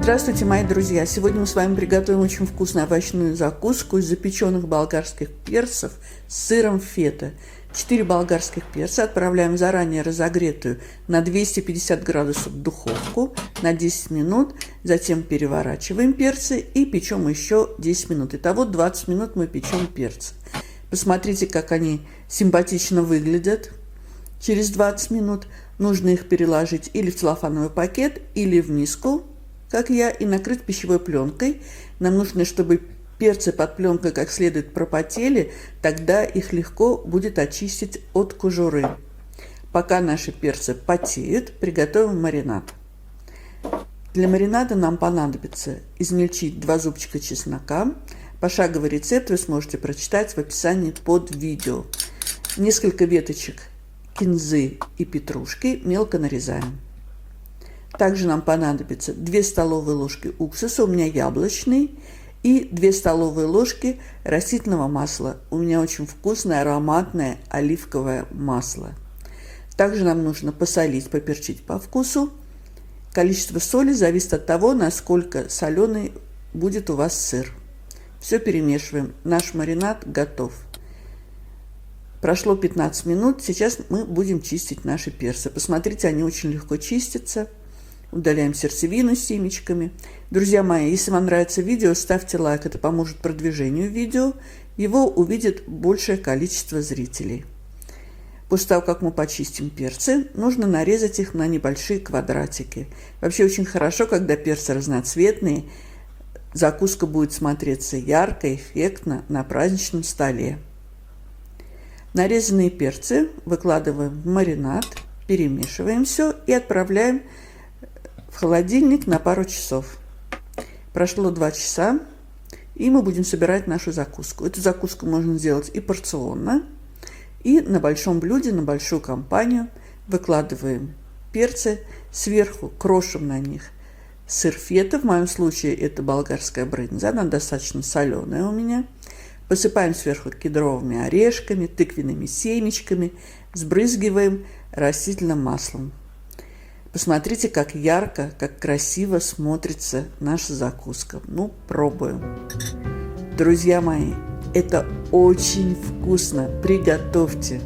Здравствуйте, мои друзья! Сегодня мы с вами приготовим очень вкусную овощную закуску из запеченных болгарских перцев с сыром фета. 4 болгарских перца отправляем в заранее разогретую на 250 градусов духовку на 10 минут. Затем переворачиваем перцы и печем еще 10 минут. Итого 20 минут мы печем перцы. Посмотрите, как они симпатично выглядят. Через 20 минут нужно их переложить или в целлофановый пакет, или в миску, как я, и накрыть пищевой пленкой. Нам нужно, чтобы перцы под пленкой как следует пропотели, тогда их легко будет очистить от кожуры. Пока наши перцы потеют, приготовим маринад. Для маринада нам понадобится измельчить 2 зубчика чеснока. Пошаговый рецепт вы сможете прочитать в описании под видео. Несколько веточек кинзы и петрушки мелко нарезаем. Также нам понадобится 2 столовые ложки уксуса, у меня яблочный, и 2 столовые ложки растительного масла. У меня очень вкусное, ароматное оливковое масло. Также нам нужно посолить, поперчить по вкусу. Количество соли зависит от того, насколько соленый будет у вас сыр. Все перемешиваем. Наш маринад готов. Прошло 15 минут. Сейчас мы будем чистить наши перцы. Посмотрите, они очень легко чистятся. Удаляем сердцевину с семечками. Друзья мои, если вам нравится видео, ставьте лайк, это поможет продвижению видео. Его увидит большее количество зрителей. После того, как мы почистим перцы, нужно нарезать их на небольшие квадратики. Вообще очень хорошо, когда перцы разноцветные. Закуска будет смотреться ярко, эффектно на праздничном столе. Нарезанные перцы выкладываем в маринад, перемешиваем все и отправляем в холодильник на пару часов. Прошло 2 часа, и мы будем собирать нашу закуску. Эту закуску можно сделать и порционно, и на большом блюде, на большую компанию. Выкладываем перцы, сверху крошим на них сыр фета. В моем случае это болгарская брынза, она достаточно соленая у меня. Посыпаем сверху кедровыми орешками, тыквенными семечками, сбрызгиваем растительным маслом. Посмотрите, как ярко, как красиво смотрится наша закуска. Ну, пробуем. Друзья мои, это очень вкусно. Приготовьте.